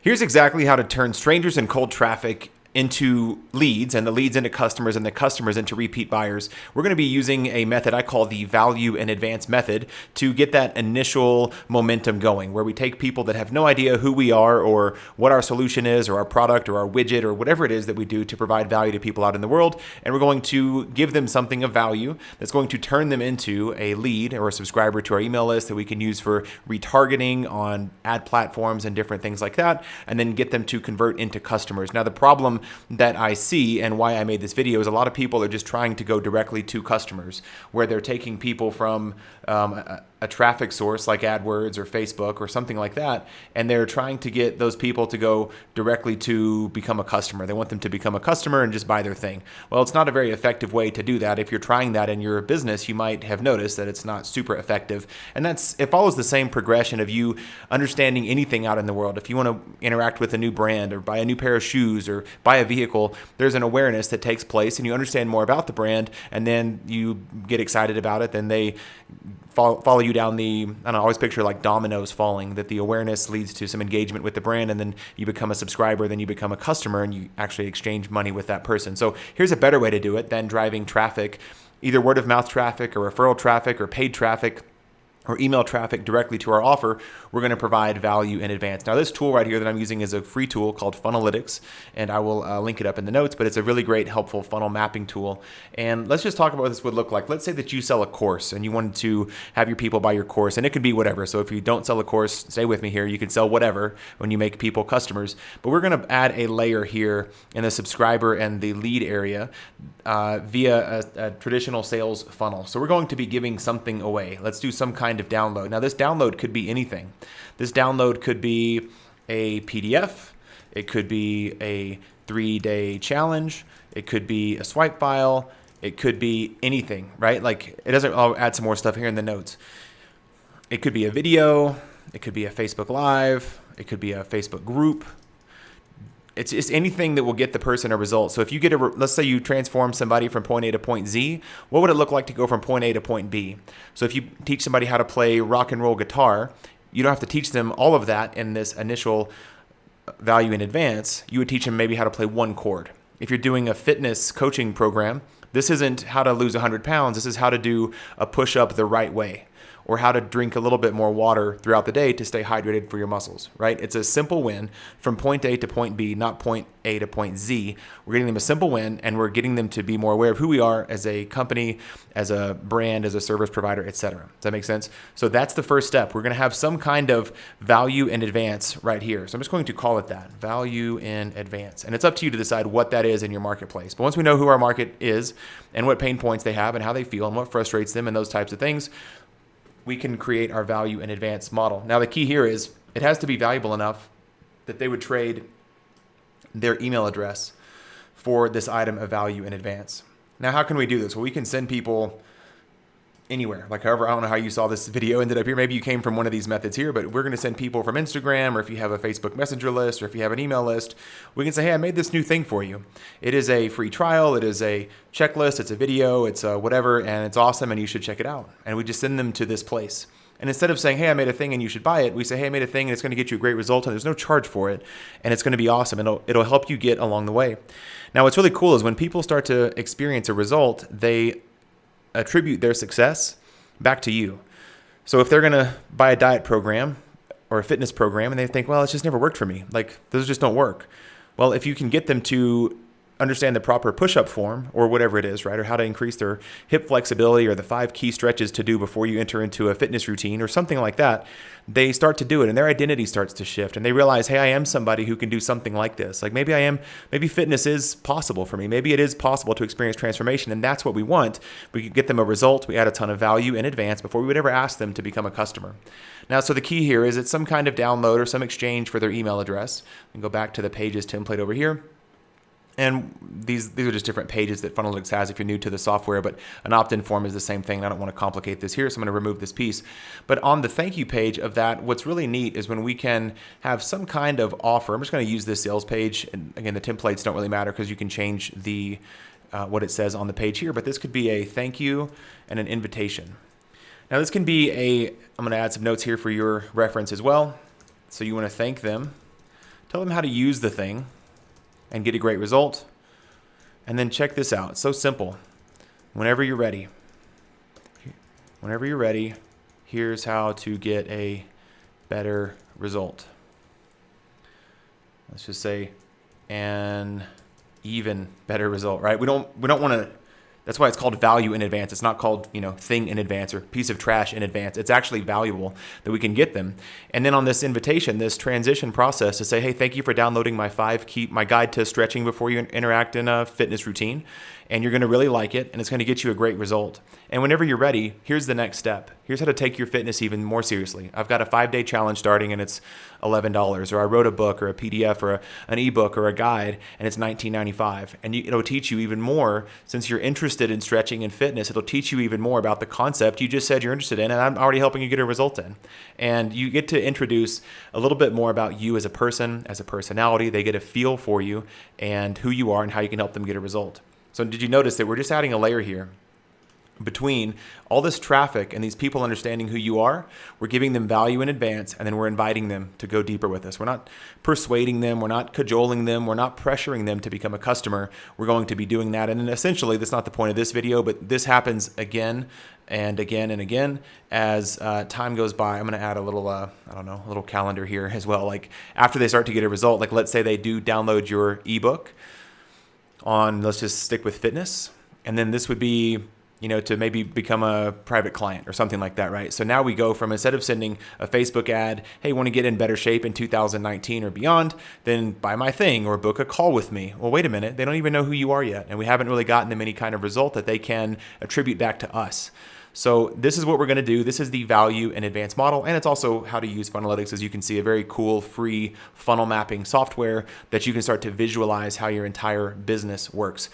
Here's exactly how to turn strangers and cold traffic into leads, and the leads into customers, and the customers into repeat buyers. We're going to be using a method I call the value in advance method to get that initial momentum going, where we take people that have no idea who we are or what our solution is or our product or our widget or whatever it is that we do to provide value to people out in the world, and we're going to give them something of value that's going to turn them into a lead or a subscriber to our email list that we can use for retargeting on ad platforms and different things like that, and then get them to convert into customers. Now, the problem that I see and why I made this video is a lot of people are just trying to go directly to customers, where they're taking people from a traffic source like AdWords or Facebook or something like that, and they're trying to get those people to go directly to become a customer. They want them to become a customer and just buy their thing. Well, it's not a very effective way to do that. If you're trying that in your business, you might have noticed that it's not super effective. And it follows the same progression of you understanding anything out in the world. If you want to interact with a new brand or buy a new pair of shoes or buy a vehicle, there's an awareness that takes place and you understand more about the brand, and then you get excited about it. Then they follow you down the, I don't know, I always picture like dominoes falling, that the awareness leads to some engagement with the brand, and then you become a subscriber, then you become a customer, and you actually exchange money with that person. So here's a better way to do it than driving traffic, either word of mouth traffic or referral traffic or paid traffic or email traffic directly to our offer. We're going to provide value in advance. Now, this tool right here that I'm using is a free tool called Funnelytics, and I will link it up in the notes, but it's a really great, helpful funnel mapping tool. And let's just talk about what this would look like. Let's say that you sell a course and you wanted to have your people buy your course, and it could be whatever. So if you don't sell a course, stay with me here. You can sell whatever when you make people customers, but we're going to add a layer here in the subscriber and the lead area via a traditional sales funnel. So we're going to be giving something away. Let's do some kind of download. Now, this download could be anything. This download could be a PDF. It could be a 3-day challenge. It could be a swipe file. It could be anything, right? Like, it doesn't, I'll add some more stuff here in the notes. It could be a video. It could be a Facebook Live. It could be a Facebook group. It's just anything that will get the person a result. So if you get let's say you transform somebody from point A to point Z, what would it look like to go from point A to point B? So if you teach somebody how to play rock and roll guitar, you don't have to teach them all of that in this initial value in advance. You would teach them maybe how to play one chord. If you're doing a fitness coaching program, this isn't how to lose 100 pounds. This is how to do a push-up the right way, or how to drink a little bit more water throughout the day to stay hydrated for your muscles, right? It's a simple win from point A to point B, not point A to point Z. We're getting them a simple win, and we're getting them to be more aware of who we are as a company, as a brand, as a service provider, etc. Does that make sense? So that's the first step. We're going to have some kind of value in advance right here. So I'm just going to call it that, value in advance. And it's up to you to decide what that is in your marketplace. But once we know who our market is and what pain points they have and how they feel and what frustrates them and those types of things, we can create our value in advance model. Now, the key here is it has to be valuable enough that they would trade their email address for this item of value in advance. Now, how can we do this? Well, we can send people anywhere. Like, however, I don't know how you saw this video ended up here. Maybe you came from one of these methods here, but we're going to send people from Instagram, or if you have a Facebook Messenger list, or if you have an email list, we can say, hey, I made this new thing for you. It is a free trial. It is a checklist. It's a video. It's a whatever, and it's awesome, and you should check it out. And we just send them to this place. And instead of saying, hey, I made a thing and you should buy it, we say, hey, I made a thing and it's going to get you a great result and there's no charge for it. And it's going to be awesome. And it'll help you get along the way. Now, what's really cool is when people start to experience a result, they attribute their success back to you. So if they're going to buy a diet program or a fitness program and they think, well, it's just never worked for me. Like, those just don't work. Well, if you can get them to understand the proper push-up form or whatever it is, right? Or how to increase their hip flexibility or the 5 key stretches to do before you enter into a fitness routine or something like that, they start to do it and their identity starts to shift and they realize, hey, I am somebody who can do something like this. Like maybe fitness is possible for me. Maybe it is possible to experience transformation, and that's what we want. We can get them a result. We add a ton of value in advance before we would ever ask them to become a customer. Now, so the key here is it's some kind of download or some exchange for their email address. We can go back to the pages template over here. And these are just different pages that Funnelytics has if you're new to the software, but an opt-in form is the same thing. I don't want to complicate this here, so I'm going to remove this piece. But on the thank you page of that, what's really neat is when we can have some kind of offer. I'm just going to use this sales page. And again, the templates don't really matter because you can change the what it says on the page here, but this could be a thank you and an invitation. Now this can be I'm going to add some notes here for your reference as well. So you want to thank them Tell them how to use the thing and get a great result. And then check this out. It's so simple. Whenever you're ready, here's how to get a better result. Let's just say an even better result, right? We don't want to. That's why it's called value in advance. It's not called, thing in advance or piece of trash in advance. It's actually valuable that we can get them. And then on this invitation, this transition process to say, hey, thank you for downloading my my guide to stretching before you interact in a fitness routine. And you're going to really like it, and it's going to get you a great result. And whenever you're ready, here's the next step. Here's how to take your fitness even more seriously. I've got a 5-day challenge starting, and it's $11. Or I wrote a book or a PDF or an ebook or a guide, and it's $19.95. And it'll teach you even more. Since you're interested in stretching and fitness, it'll teach you even more about the concept you just said you're interested in, and I'm already helping you get a result in. And you get to introduce a little bit more about you as a person, as a personality. They get a feel for you and who you are and how you can help them get a result. So did you notice that we're just adding a layer here between all this traffic and these people understanding who you are? We're giving them value in advance, and then we're inviting them to go deeper with us. We're not persuading them. We're not cajoling them. We're not pressuring them to become a customer. We're going to be doing that. And essentially, that's not the point of this video, but this happens again and again and again as time goes by. I'm going to add a little, a little calendar here as well. Like after they start to get a result, like let's say they do download your ebook on, let's just stick with fitness. And then this would be, to maybe become a private client or something like that, right? So now we go from, instead of sending a Facebook ad, hey, want to get in better shape in 2019 or beyond, then buy my thing or book a call with me. Well, wait a minute. They don't even know who you are yet. And we haven't really gotten them any kind of result that they can attribute back to us. So this is what we're going to do. This is the value in advance model, and it's also how to use Funnelytics. As you can see, a very cool free funnel mapping software that you can start to visualize how your entire business works.